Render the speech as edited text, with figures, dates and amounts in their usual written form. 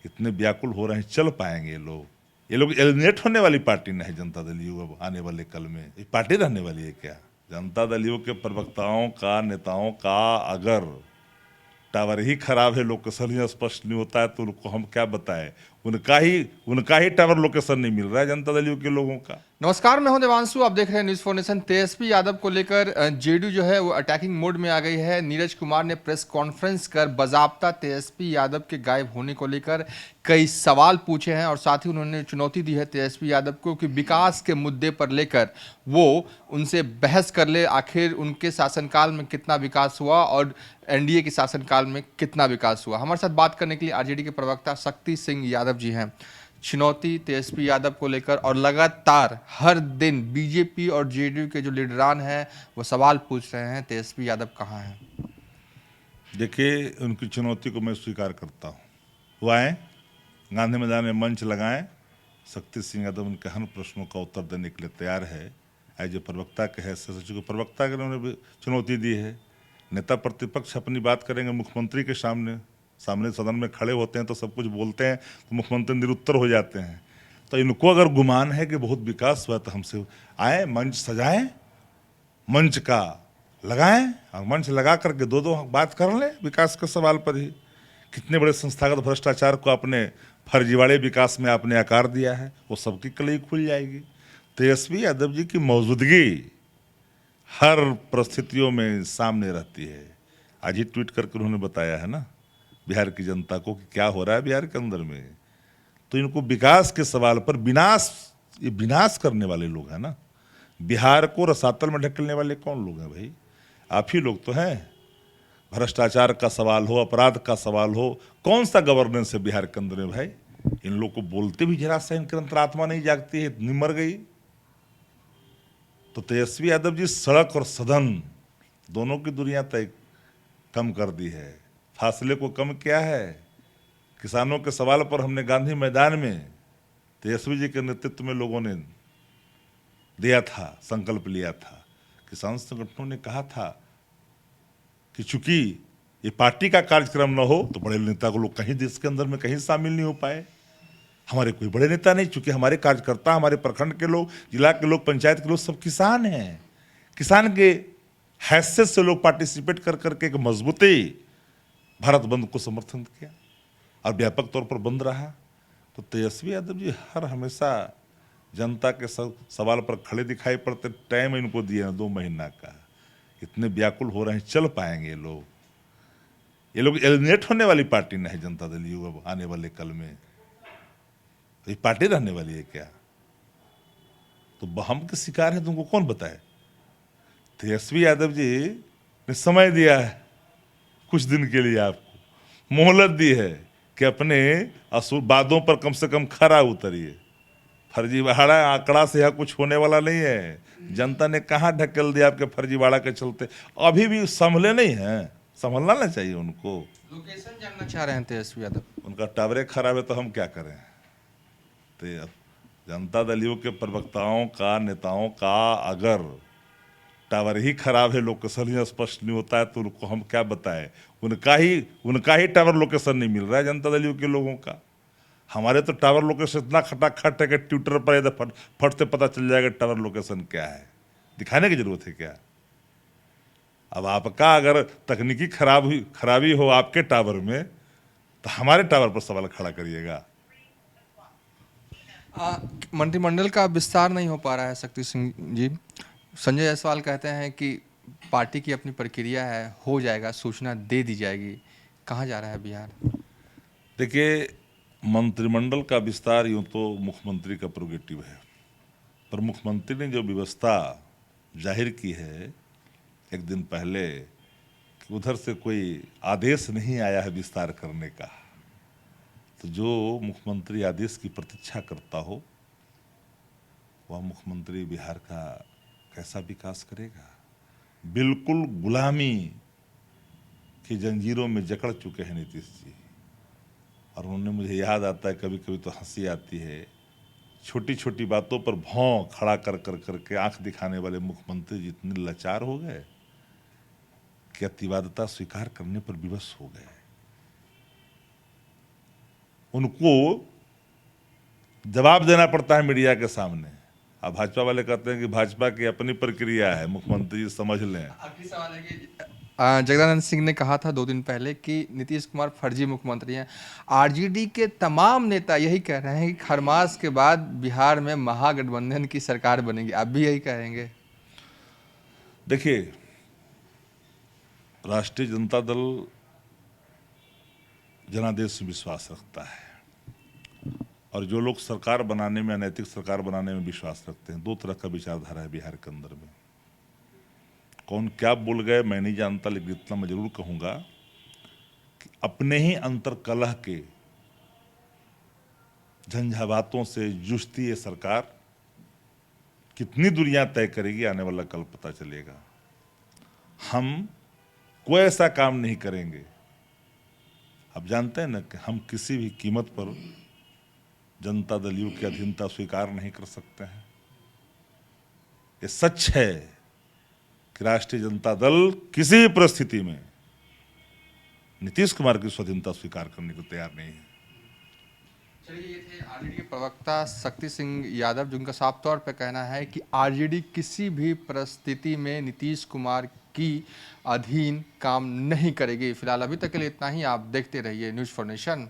इतने व्याकुल हो रहे हैं, चल पाएंगे ये लोग एलिमिनेट होने वाली पार्टी नहीं है जनता दल यू अब आने वाले कल में। ये पार्टी रहने वाली है क्या? जनता दल यू के प्रवक्ताओं का, नेताओं का अगर टावर ही खराब है, लोकेशन ही स्पष्ट नहीं होता है, तो उनको हम क्या बताएं? उनका ही टावर लोकेशन नहीं मिल रहा है जनता दल यू के लोगों का। नमस्कार, मैं हूं देवांशु। आप देख रहे हैं news for nation. Tejashwi Yadav को लेकर जेडीयू जो है वो अटैकिंग मोड में आ गई है। नीरज कुमार ने प्रेस कॉन्फ्रेंस कर बाकायदा तेजस्वी यादव के गायब होने को लेकर कई सवाल पूछे हैं और साथ ही उन्होंने चुनौती दी है तेजस्वी यादव को कि विकास के मुद्दे पर लेकर वो उनसे बहस कर ले। आखिर उनके शासनकाल में कितना विकास हुआ और एनडीए के शासनकाल में कितना विकास हुआ। हमारे साथ बात करने के लिए आरजेडी के प्रवक्ता शक्ति सिंह यादव जी हैं। चुनौती तेजस्वी यादव को लेकर और लगातार हर दिन बीजेपी और जेडीयू के जो लीडरान हैं वो सवाल पूछ रहे हैं तेजस्वी यादव कहाँ हैं। देखिए, उनकी चुनौती को मैं स्वीकार करता हूँ। वो आए, गांधी मैदान में मंच लगाएं, शक्ति सिंह यादव उनके हर प्रश्नों का उत्तर देने के लिए तैयार है। एज ए प्रवक्ता के हैसियत से, चूँकि प्रवक्ता के उन्होंने भी चुनौती दी है। नेता प्रतिपक्ष अपनी बात करेंगे मुख्यमंत्री के सामने, सदन में खड़े होते हैं तो सब कुछ बोलते हैं, तो मुख्यमंत्री निरुत्तर हो जाते हैं। तो इनको अगर गुमान है कि बहुत विकास हुआ तो हमसे आए, मंच सजाएं, मंच का लगाएं और मंच लगा करके दो बात कर लें विकास के सवाल पर ही। कितने बड़े संस्थागत भ्रष्टाचार को अपने फर्जीवाड़े विकास में आपने आकार दिया है, वो सबकी कलई खुल जाएगी। तेजस्वी यादव जी की मौजूदगी हर परिस्थितियों में सामने रहती है। आज ही ट्वीट करके उन्होंने बताया है ना बिहार की जनता को कि क्या हो रहा है बिहार के अंदर में। तो इनको विकास के सवाल पर ये विनाश करने वाले लोग हैं ना। बिहार को रसातल में ढकेलने वाले कौन लोग हैं भाई? आप ही लोग तो हैं। भ्रष्टाचार का सवाल हो, अपराध का सवाल हो, कौन सा गवर्नेंस है बिहार के अंदर में भाई? इन लोग को बोलते भी जरा सा इनके अंतरात्मा नहीं जागती है, इतनी मर गई। तो तेजस्वी यादव जी सड़क और सदन दोनों की दूरियां तय कम कर दी है, फासले को कम किया है। किसानों के सवाल पर हमने गांधी मैदान में तेजस्वी जी के नेतृत्व में लोगों ने दिया था, संकल्प लिया था। किसान संगठनों ने कहा था कि चूंकि ये पार्टी का कार्यक्रम न हो तो बड़े नेता को लोग कहीं देश के अंदर में कहीं शामिल नहीं हो पाए। हमारे कोई बड़े नेता नहीं, चूंकि हमारे कार्यकर्ता, हमारे प्रखंड के लोग, जिला के लोग, पंचायत के लोग सब किसान हैं। किसान के हैसियत से लोग पार्टिसिपेट कर करके एक मजबूती भारत बंद को समर्थन किया और व्यापक तौर पर बंद रहा। तो तेजस्वी यादव जी हर हमेशा जनता के सवाल पर खड़े दिखाई पड़ते। टाइम इनको दिए हैं 2 महीना का, इतने व्याकुल हो रहे हैं, चल पाएंगे ये लोग एलिमिनेट होने वाली पार्टी नहीं है जनता दल यू अब आने वाले कल में। तो ये पार्टी रहने वाली है क्या? तो बहम के शिकार है, तुमको कौन बताए? तेजस्वी यादव जी ने समय दिया है कुछ दिन के लिए, आपको मोहलत दी है कि अपने असुर वादों पर कम से कम खरा उतरिए। फर्जीवाड़ा आंकड़ा से यह कुछ होने वाला नहीं है। जनता ने कहाँ ढकेल दिया आपके फर्जीवाड़ा के चलते। अभी भी संभले नहीं हैं, संभलना ना चाहिए उनको। लोकेशन जानना चाह रहे हैं तेजस्वी यादव। उनका टावरे खराब है तो हम क्या करें? तो जनता दल यू के प्रवक्ताओं का, नेताओं का अगर टावर ही खराब है, लोकेशन ही स्पष्ट नहीं होता है, तो उनको हम क्या बताएं? उनका ही टावर लोकेशन नहीं मिल रहा है जनता दल यू के लोगों का। हमारे तो टावर लोकेशन इतना खटाखट है कि ट्विटर पर यदि फट से पता चल जाएगा टावर लोकेशन क्या है। दिखाने की जरूरत है क्या? अब आपका अगर तकनीकी खराबी हो आपके टावर में, तो हमारे टावर पर सवाल खड़ा करिएगा। मंत्रिमंडल का विस्तार नहीं हो पा रहा है शक्ति सिंह जी। संजय जायसवाल कहते हैं कि पार्टी की अपनी प्रक्रिया है, हो जाएगा, सूचना दे दी जाएगी। कहाँ जा रहा है बिहार? देखिए, मंत्रिमंडल का विस्तार यूं तो मुख्यमंत्री का प्रोगेटिव है, पर मुख्यमंत्री ने जो व्यवस्था जाहिर की है एक दिन पहले कि उधर से कोई आदेश नहीं आया है विस्तार करने का, तो जो मुख्यमंत्री आदेश की प्रतीक्षा करता हो वह मुख्यमंत्री बिहार का कैसा विकास करेगा? बिल्कुल गुलामी की जंजीरों में जकड़ चुके हैं नीतीश जी। और उन्होंने, मुझे याद आता है, कभी कभी तो हंसी आती है, छोटी छोटी बातों पर भौं खड़ा कर कर करके आंख दिखाने वाले मुख्यमंत्री जी इतने लाचार हो गए कि अतिवादता स्वीकार करने पर विवश हो गए। उनको जवाब देना पड़ता है मीडिया के सामने। अब भाजपा वाले कहते हैं कि भाजपा की अपनी प्रक्रिया है, मुख्यमंत्री जी समझ लें। आखिरी सवाल है कि जगदानंद सिंह ने कहा था 2 दिन पहले कि नीतीश कुमार फर्जी मुख्यमंत्री हैं। आरजेडी के तमाम नेता यही कह रहे हैं कि खरमास के बाद बिहार में महागठबंधन की सरकार बनेगी। आप भी यही कहेंगे? देखिए, राष्ट्रीय जनता दल जनादेश में विश्वास रखता है, और जो लोग सरकार बनाने में, अनैतिक सरकार बनाने में विश्वास रखते हैं, 2 तरह का विचारधारा है बिहार के अंदर में। कौन क्या बोल गए मैं नहीं जानता, लेकिन इतना मैं जरूर कहूंगा कि अपने ही अंतर्कलह के झंझावातों से जूझती ये सरकार कितनी दूरियां तय करेगी, आने वाला कल पता चलेगा। हम कोई ऐसा काम नहीं करेंगे, आप जानते हैं ना कि हम किसी भी कीमत पर जनता दल यू की अधीनता स्वीकार नहीं कर सकते हैं। ये सच है कि राष्ट्रीय जनता दल किसी भी परिस्थिति में नीतीश कुमार की स्वाधीनता स्वीकार करने को तैयार नहीं है। चलिए, ये थे आरजेडी के प्रवक्ता शक्ति सिंह यादव, जिनका साफ तौर पर कहना है कि आरजेडी किसी भी परिस्थिति में नीतीश कुमार की अधीन काम नहीं करेगी। फिलहाल अभी तक के लिए इतना ही। आप देखते रहिए न्यूज़ फॉर नेशन।